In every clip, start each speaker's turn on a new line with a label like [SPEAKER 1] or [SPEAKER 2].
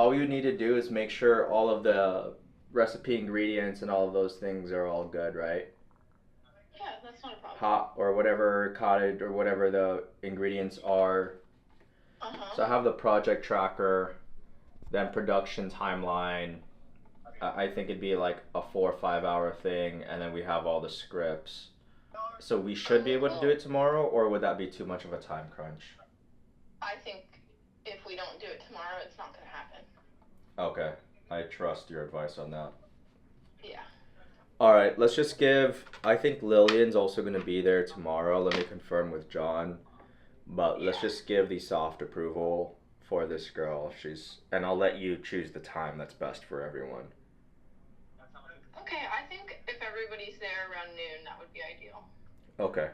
[SPEAKER 1] all you need to do is make sure all of the recipe ingredients and all of those things are all good, right?
[SPEAKER 2] Yeah, that's not a problem.
[SPEAKER 1] Hot or whatever, cottage or whatever the ingredients are. So I have the project tracker, then production timeline. I think it'd be like a 4 or 5 hour thing, and then we have all the scripts. So we should be able to do it tomorrow, or would that be too much of a time crunch?
[SPEAKER 2] I think if we don't do it tomorrow, it's not gonna happen.
[SPEAKER 1] Okay, I trust your advice on that.
[SPEAKER 2] Yeah.
[SPEAKER 1] All right, let's just give. I think Lillian's also going to be there tomorrow. Let me confirm with John. But let's just give the soft approval for this girl. And I'll let you choose the time that's best for everyone.
[SPEAKER 2] Okay, I think if everybody's there around noon, that would be ideal.
[SPEAKER 1] Okay,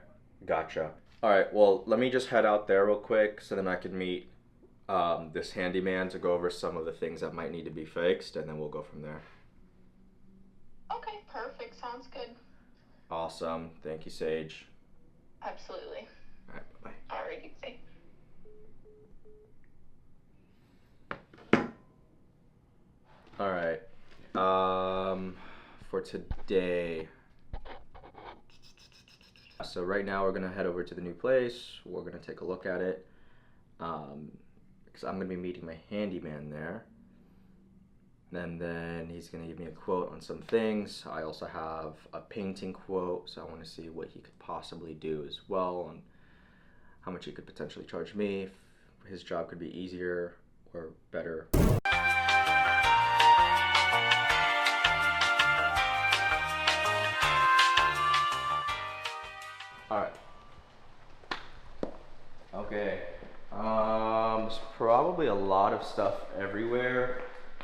[SPEAKER 1] gotcha. All right, well, let me just head out there real quick so then I can meet this handyman to go over some of the things that might need to be fixed, and then we'll go from there.
[SPEAKER 2] Okay, perfect. Sounds good.
[SPEAKER 1] Awesome. Thank you, Sage.
[SPEAKER 2] Absolutely.
[SPEAKER 1] All right, bye-bye.
[SPEAKER 2] Alrighty, say.
[SPEAKER 1] All right. For today. So right now we're gonna head over to the new place. We're gonna take a look at it. Because I'm gonna be meeting my handyman there. And then he's gonna give me a quote on some things. I also have a painting quote, so I want to see what he could possibly do as well, and how much he could potentially charge me. If his job could be easier or better. Alright. Okay. There's probably a lot of stuff everywhere,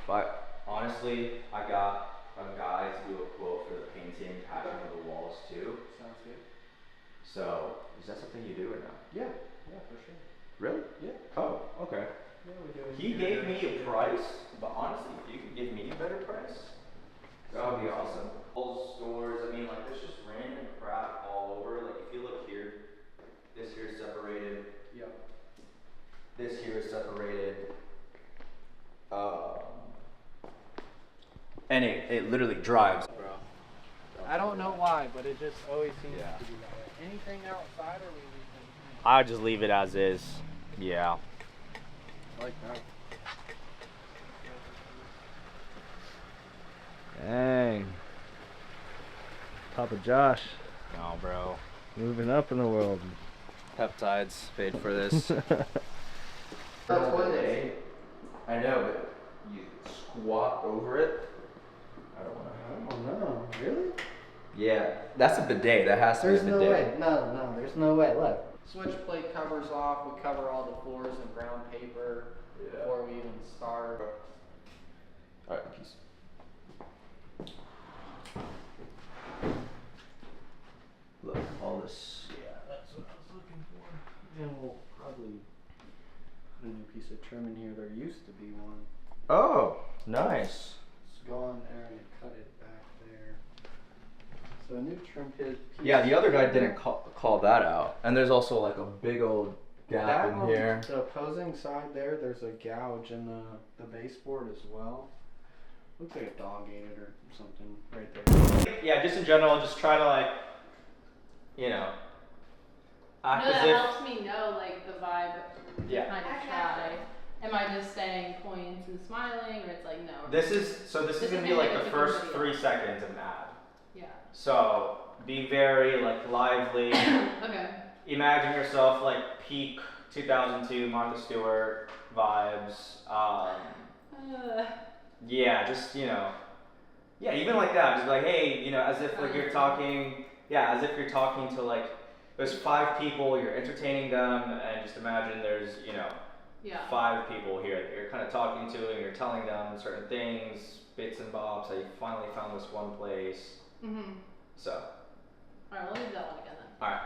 [SPEAKER 1] but honestly, I got a guy to do a quote for the painting, patching of the walls too.
[SPEAKER 3] Sounds good.
[SPEAKER 1] So, is that something you do or not?
[SPEAKER 3] Yeah, for sure.
[SPEAKER 1] Really?
[SPEAKER 3] Yeah.
[SPEAKER 1] Oh, okay.
[SPEAKER 3] Yeah, we do.
[SPEAKER 1] He gave me a price, but honestly, if you could give me a better price, that would be awesome. All stores, I mean, like, there's just random crap all over. Like, if you look here, this here is separated.
[SPEAKER 3] Yep.
[SPEAKER 1] This here is separated. And it literally drives.
[SPEAKER 3] Bro. I don't know why, but it just always seems
[SPEAKER 1] Yeah.
[SPEAKER 3] to be that way. Anything outside or we leave anything?
[SPEAKER 1] I just leave it as is. Yeah.
[SPEAKER 3] I like that.
[SPEAKER 4] Dang. Papa Josh,
[SPEAKER 1] No, bro.
[SPEAKER 4] moving up in the world.
[SPEAKER 1] Peptides paid for this.
[SPEAKER 3] That's what it
[SPEAKER 1] day. I know, but you squat over it. I don't want to.
[SPEAKER 3] Oh no, really?
[SPEAKER 1] Yeah, that's a bidet. That has to
[SPEAKER 3] There's
[SPEAKER 1] be a
[SPEAKER 3] no
[SPEAKER 1] bidet.
[SPEAKER 3] way. No, there's no way. Look. Switch plate covers off. We cover all the floors in brown paper before we even start.
[SPEAKER 1] All right, peace. Look, all this.
[SPEAKER 3] Yeah, that's what I was looking for. And we'll probably put a new piece of trim in here. There used to be one.
[SPEAKER 1] Oh, nice.
[SPEAKER 3] It's gone there and I cut it back there. So a new trim piece.
[SPEAKER 1] Yeah, the other guy didn't call that out. And there's also like a big old gap
[SPEAKER 3] That
[SPEAKER 1] in
[SPEAKER 3] one,
[SPEAKER 1] here.
[SPEAKER 3] the opposing side there's a gouge in the baseboard as well. Looks like a dog ate it or something right there.
[SPEAKER 1] Yeah, just in general, just try to like, you know, act
[SPEAKER 5] No,
[SPEAKER 1] as
[SPEAKER 5] that
[SPEAKER 1] if.
[SPEAKER 5] helps me know like the vibe to
[SPEAKER 1] Yeah.
[SPEAKER 5] kind of try. Am I just staying points and smiling, or it's like no?
[SPEAKER 1] This is gonna be like the first 3 seconds of an ad.
[SPEAKER 5] Yeah.
[SPEAKER 1] So be very like lively.
[SPEAKER 5] Okay.
[SPEAKER 1] Imagine yourself like peak 2002 Martha Stewart vibes. Yeah, just yeah, even like that. Just like, hey, as if like you're talking. Yeah, as if you're talking to like there's 5 people, you're entertaining them, and just imagine there's
[SPEAKER 5] Yeah.
[SPEAKER 1] 5 people here that you're kind of talking to, and you're telling them certain things, bits and bobs. That you finally found this one place.
[SPEAKER 5] Mhm.
[SPEAKER 1] So.
[SPEAKER 5] All right, we'll do that one again then.
[SPEAKER 1] All right.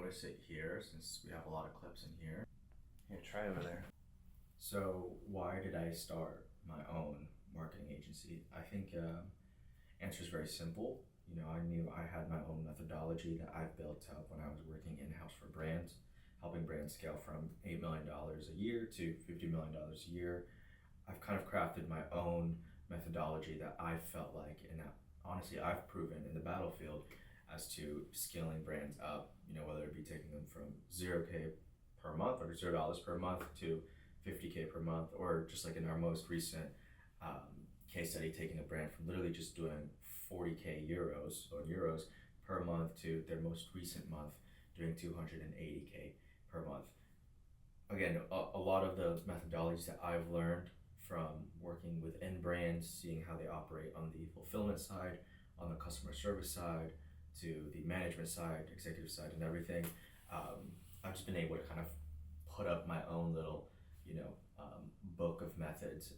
[SPEAKER 1] notice it here since we have a lot of clips in here.
[SPEAKER 4] Here, try over there.
[SPEAKER 1] So why did I start my own marketing agency? I think answer is very simple. You know, I knew I had my own methodology that I built up when I was working in-house for brands, helping brands scale from $8 million a year to $50 million a year. I've kind of crafted my own methodology that I felt like, and that honestly I've proven in the battlefield as to scaling brands up, you know, whether it be taking them from 0K per month or $0 per month to 50K per month, or just like in our most recent case study, taking a brand from literally just doing 40K euros per month to their most recent month doing 280K per month. Again, a lot of the methodologies that I've learned from working within brands, seeing how they operate on the fulfillment side, on the customer service side, to the management side, executive side, and everything. I've just been able to kind of put up my own little, you know, book of methods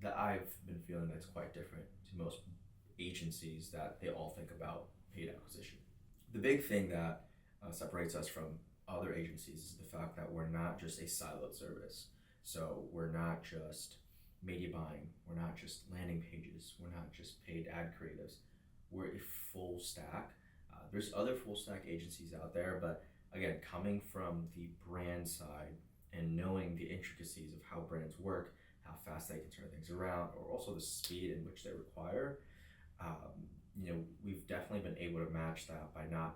[SPEAKER 1] that I've been feeling that's quite different to most agencies that they all think about paid acquisition. The big thing that separates us from other agencies is the fact that we're not just a siloed service. So we're not just media buying, we're not just landing pages, we're not just paid ad creatives. We're a full stack. There's other full stack agencies out there, but again, coming from the brand side and knowing the intricacies of how brands work, how fast they can turn things around, or also the speed in which they require, you know, we've definitely been able to match that by not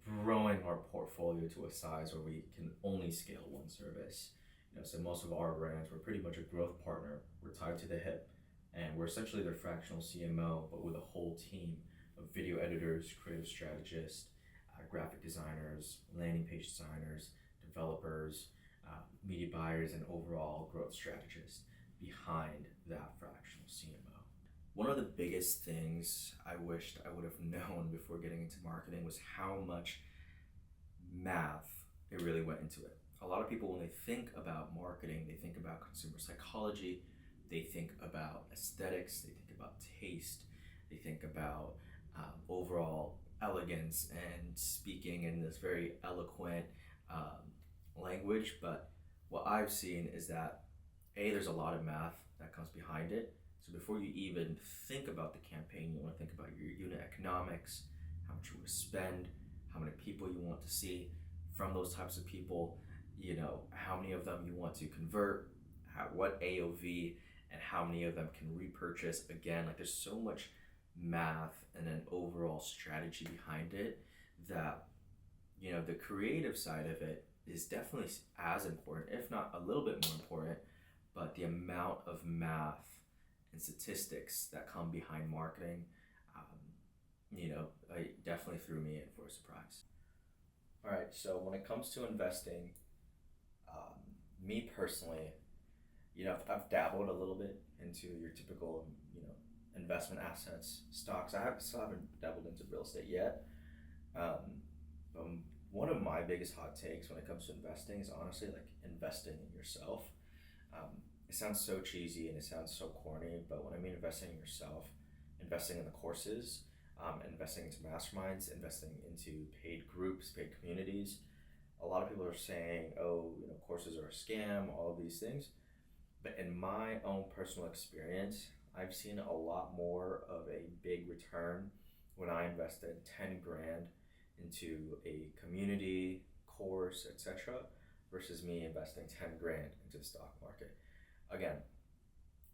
[SPEAKER 1] growing our portfolio to a size where we can only scale one service. You know, so most of our brands, we're pretty much a growth partner. We're tied to the hip, and we're essentially their fractional CMO, but with a whole team of video editors, creative strategists, graphic designers, landing page designers, developers, media buyers, and overall growth strategists behind that fractional CMO. One of the biggest things I wished I would have known before getting into marketing was how much math it really went into it. A lot of people, when they think about marketing, they think about consumer psychology, they think about aesthetics, they think about taste, they think about overall elegance and speaking in this very eloquent language. But what I've seen is that there's a lot of math that comes behind it. So before you even think about the campaign, you want to think about your unit economics, how much you want to spend, how many people you want to see from those types of people, you know, how many of them you want to convert, what AOV, and how many of them can repurchase. Again, like there's so much math and an overall strategy behind it that, you know, the creative side of it is definitely as important, if not a little bit more important, but the amount of math and statistics that come behind marketing, you know, it definitely threw me in for a surprise. All right, so when it comes to investing, me personally, you know, I've dabbled a little bit into your typical, you know, investment assets, stocks. I still haven't dabbled into real estate yet. One of my biggest hot takes when it comes to investing is honestly like investing in yourself. It sounds so cheesy and it sounds so corny, but when I mean investing in yourself, investing in the courses, investing into masterminds, investing into paid groups, paid communities. A lot of people are saying, oh, you know, courses are a scam, all of these things. But in my own personal experience, I've seen a lot more of a big return when I invested 10 grand into a community, course, etc., versus me investing 10 grand into the stock market. Again,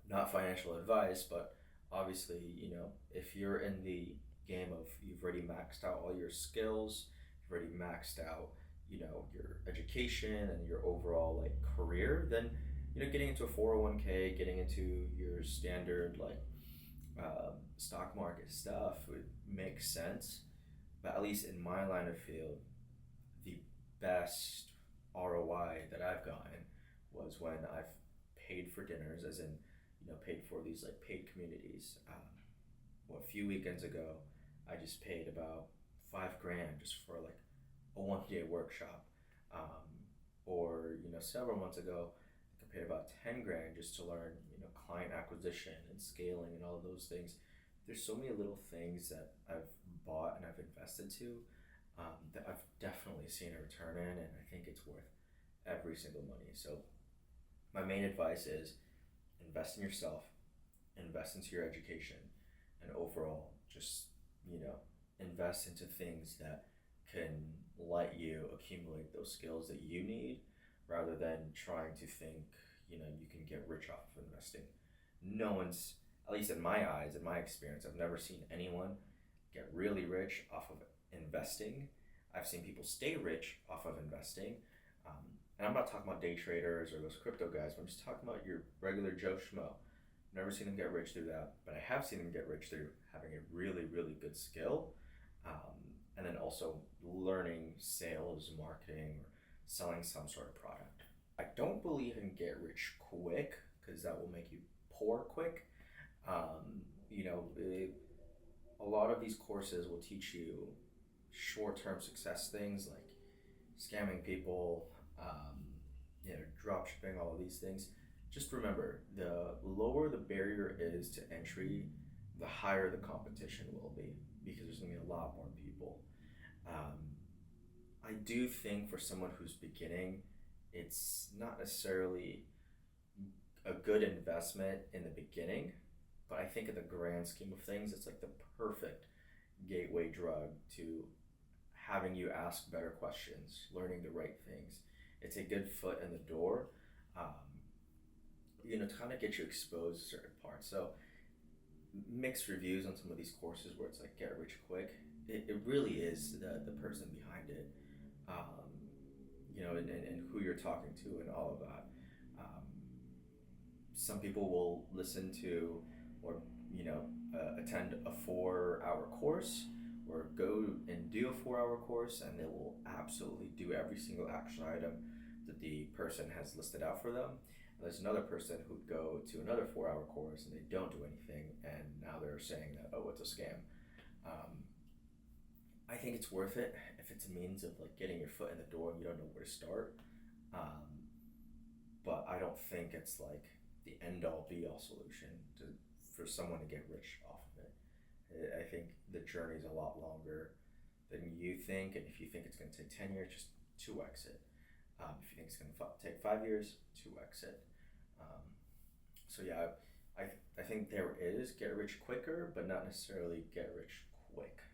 [SPEAKER 1] not financial advice, but obviously, you know, if you're in the game of you've already maxed out all your skills, you've already maxed out, you know, your education and your overall like career, then, you know, getting into a 401k, getting into your standard like stock market stuff would make sense. But at least in my line of field, the best ROI that I've gotten was when I've paid for dinners, as in, you know, paid for these like paid communities. A few weekends ago, I just paid about $5 grand just for like a 1-day workshop. Or, you know, several months ago, I paid about 10 grand just to learn, you know, client acquisition and scaling and all of those things. There's so many little things that I've bought and I've invested to that I've definitely seeing a return in, and I think it's worth every single money. So my main advice is invest in yourself, invest into your education, and overall just, invest into things that can let you accumulate those skills that you need rather than trying to think, you can get rich off of investing. No one's, at least in my eyes, in my experience, I've never seen anyone get really rich off of investing. I've seen people stay rich off of investing. And I'm not talking about day traders or those crypto guys, but I'm just talking about your regular Joe Schmo. Never seen them get rich through that, but I have seen them get rich through having a really, really good skill, and then also learning sales, marketing, or selling some sort of product. I don't believe in get rich quick because that will make you poor quick. A lot of these courses will teach you short-term success things like scamming people, drop shipping, all of these things. Just remember, the lower the barrier is to entry, the higher the competition will be because there's going to be a lot more people. I do think for someone who's beginning, it's not necessarily a good investment in the beginning, but I think in the grand scheme of things, it's like the perfect gateway drug to having you ask better questions, learning the right things. It's a good foot in the door, to kind of get you exposed to certain parts. So mixed reviews on some of these courses where it's like get rich quick. It really is the person behind it, and who you're talking to and all of that. Some people will listen to or attend a 4-hour course or go and do a 4-hour course, and they will absolutely do every single action item that the person has listed out for them. And there's another person who'd go to another 4-hour course and they don't do anything, and now they're saying that, oh, it's a scam. I think it's worth it if it's a means of like getting your foot in the door and you don't know where to start. But I don't think it's like the end-all be-all solution for someone to get rich off of it. I think the journey's a lot longer than you think, and if you think it's going to take 10 years, just 2x it. If you think it's going to take 5 years, 2x it. So yeah, I think there is get rich quicker, but not necessarily get rich quick.